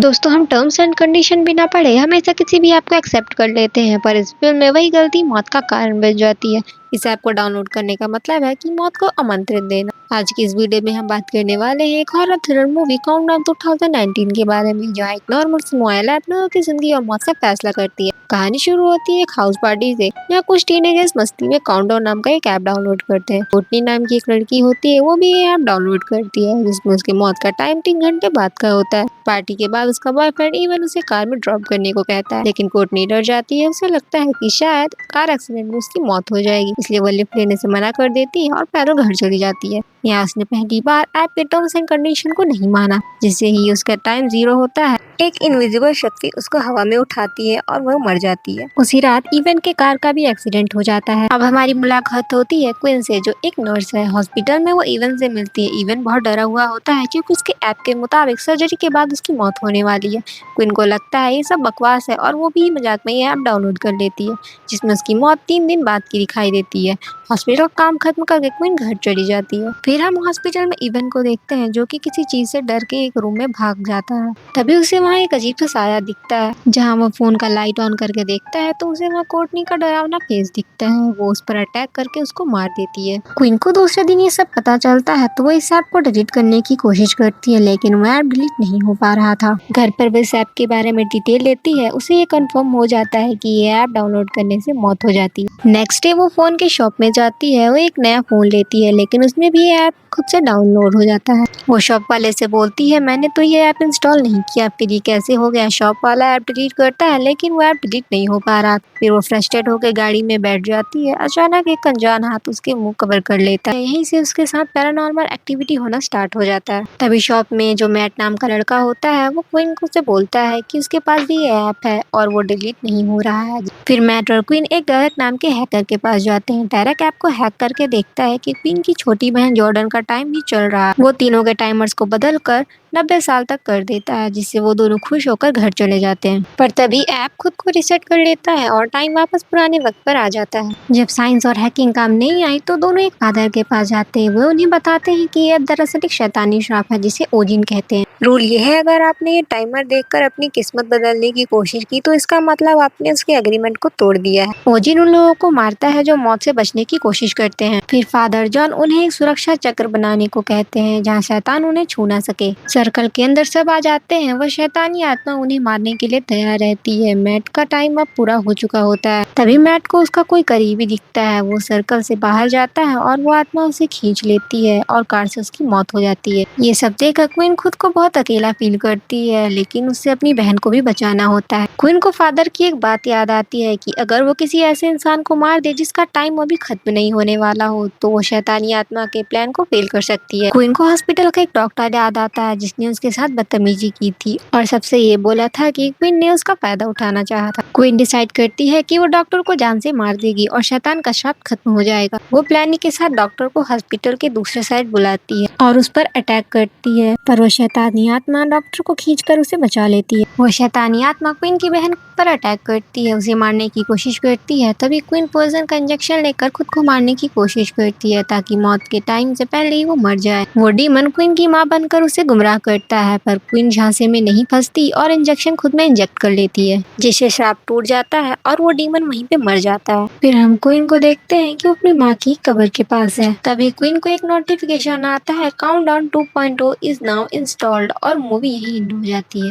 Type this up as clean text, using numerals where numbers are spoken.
दोस्तों हम terms and condition बिना पढ़े हमेशा किसी भी ऐप को एक्सेप्ट कर लेते हैं, पर इस फिल्म में वही गलती मौत का कारण बन जाती है। इस ऐप को डाउनलोड करने का मतलब है कि मौत को आमंत्रित देना। आज की इस वीडियो में हम बात करने वाले हैं एक हॉरर थ्रिलर मूवी काउंटडाउन 2019 के बारे में, जहाँ एक नॉर्मल सी मोबाइल ऐप लोगों की जिंदगी और मौत का फैसला करती है। कहानी शुरू होती है एक हाउस पार्टी से, जहाँ कुछ टीनेजर्स मस्ती में काउंटडाउन नाम का एक ऐप डाउनलोड करते हैं। कोटनी नाम की एक लड़की होती है, वो भी ये ऐप डाउनलोड करती है, जिसमें उसकी मौत का टाइम 3 घंटे बाद का होता है। पार्टी के बाद उसका बॉयफ्रेंड इवन उसे कार में ड्रॉप करने को कहता है, लेकिन कोर्टनी डर जाती है। उसे लगता है कि शायद कार एक्सीडेंट में उसकी मौत हो जाएगी, इसलिए वो लिफ्ट लेने से मना कर देती है और पैदल घर चली जाती है। यहाँ उसने पहली बार ऐप के टर्म्स एंड कंडीशन को नहीं माना, जिससे ही उसका टाइम 0 होता है। एक इनविजिबल शक्ति उसको हवा में उठाती है और वह मर जाती है। उसी रात इवन के कार का भी एक्सीडेंट हो जाता है। अब हमारी मुलाकात होती है क्विन से, जो एक नर्स है। हॉस्पिटल में वो इवन से मिलती है। इवन बहुत डरा हुआ होता है क्योंकि उसके ऐप के मुताबिक सर्जरी के बाद उसकी मौत होने वाली है। क्विन को लगता है ये सब बकवास है और वो भी मजाक में ये ऐप डाउनलोड कर लेती है, जिसमें उसकी मौत 3 दिन बाद की दिखाई देती है। हॉस्पिटल का काम खत्म करके क्विन घर चली जाती है। फिर हम हॉस्पिटल में इवन को देखते हैं, जो कि किसी चीज से डर के एक रूम में भाग जाता है। तभी उसे वहाँ एक अजीब सा साया दिखता है। जहाँ वो फोन का लाइट ऑन करके देखता है तो उसे वहाँ कोर्टनी का डरावना फेस दिखता है। वो उस पर अटैक करके उसको मार देती है। क्वीन को दूसरे दिन ये सब पता चलता है तो वो इस ऐप को डिलीट करने की कोशिश करती है, लेकिन वो ऐप डिलीट नहीं हो पा रहा था। घर पर वो इस ऐप के बारे में डिटेल लेती है। उसे ये कंफर्म हो जाता है कि ये ऐप डाउनलोड करने से मौत हो जाती है। नेक्स्ट डे वो फोन के शॉप में जाती है। वो एक नया फोन लेती है, लेकिन उसमें भी ये ऐप खुद से डाउनलोड हो जाता है। वो शॉप वाले से बोलती है, मैंने तो ये ऐप इंस्टॉल नहीं किया, फिर ये कैसे हो गया। शॉप वाला ऐप डिलीट करता है, लेकिन वो ऐप डिलीट नहीं हो पा रहा। फिर वो फ्रस्ट्रेट होकर गाड़ी में बैठ जाती है। अचानक एक अनजान हाथ उसके मुंह कवर कर लेता है। यहीं से उसके साथ पैरानॉर्मल एक्टिविटी होना स्टार्ट हो जाता है। तभी शॉप में जो मैट नाम का लड़का होता है, वो क्वीन को से बोलता है कि उसके पास भी ये ऐप है और वो डिलीट नहीं हो रहा है। फिर मैट और क्वीन एक डायरेक्ट नाम के हैकर के पास जाते हैं। डायरेक्ट ऐप को हैक करके देखता है कि क्वीन की छोटी बहन जॉर्डन का टाइम भी चल रहा है। वो तीनों के टाइमर्स को बदल कर 90 साल तक कर देता है, जिससे वो दोनों खुश होकर घर चले जाते हैं। पर तभी ऐप खुद को रिसेट कर लेता है और टाइम वापस पुराने वक्त पर आ जाता है। जब साइंस और हैकिंग काम नहीं आई तो दोनों एक फादर के पास जाते हैं। वो उन्हें बताते हैं कि यह दरअसल एक शैतानी श्राप है, जिसे ओजिन कहते हैं। रूल ये है, अगर आपने ये टाइमर देखकर अपनी किस्मत बदलने की कोशिश की तो इसका मतलब आपने उसके एग्रीमेंट को तोड़ दिया है। ओजिन उन लोगों को मारता है जो मौत से बचने की कोशिश करते हैं। फिर फादर जॉन उन्हें एक सुरक्षा चक्र बनाने को कहते हैं, जहाँ शैतान उन्हें छू ना सके। सर्कल के अंदर सब आ जाते हैं। वह शैतानी आत्मा उन्हें मारने के लिए तैयार रहती है। मैट का टाइम अब पूरा हो चुका होता है। तभी मैट को उसका कोई करीबी दिखता है। वो सर्कल से बाहर जाता है और वो आत्मा उसे खींच लेती है और कार से उसकी मौत हो जाती है। ये सब देखकर क्वीन खुद को बहुत अकेला फील करती है, लेकिन उससे अपनी बहन को भी बचाना होता है। क्वीन को फादर की एक बात याद आती है कि अगर वो किसी ऐसे इंसान को मार दे जिसका टाइम अभी खत्म नहीं होने वाला हो, तो वो शैतानी आत्मा के प्लान को फेल कर सकती है। क्वीन को हॉस्पिटल का एक डॉक्टर याद आता है, जिसने उसके साथ बदतमीजी की थी और सबसे ये बोला था कि क्वीन ने उसका फायदा उठाना चाहा था। क्वीन डिसाइड करती है कि वो डॉक्टर को जान से मार देगी और शैतान का श्राप खत्म हो जाएगा। वो प्लानिंग के साथ डॉक्टर को हॉस्पिटल के दूसरे साइड बुलाती है और उस पर अटैक करती है, पर वो शैतानी आत्मा डॉक्टर को खींचकर उसे बचा लेती है। वो शैतानी आत्मा क्वीन की बहन पर अटैक करती है, उसे मारने की कोशिश करती है। तभी क्वीन पॉइजन का इंजेक्शन लेकर खुद को मारने की कोशिश करती है, ताकि मौत के टाइम से पहले ही वो मर जाए। वो डीमन क्वीन की मां बनकर उसे गुमराह करता है, पर क्वीन झांसे में नहीं फंसती और इंजेक्शन खुद में इंजेक्ट कर लेती है, जिससे श्राप टूट जाता है और वो डीमन वहीं पे मर जाता है। फिर हम क्वीन को देखते हैं कि वो अपनी माँ की कब्र के पास है। तभी क्वीन को एक नोटिफिकेशन आता है, काउंटडाउन 2.0 इज नाउ इंस्टॉल्ड, और मूवी यही एंड हो जाती है।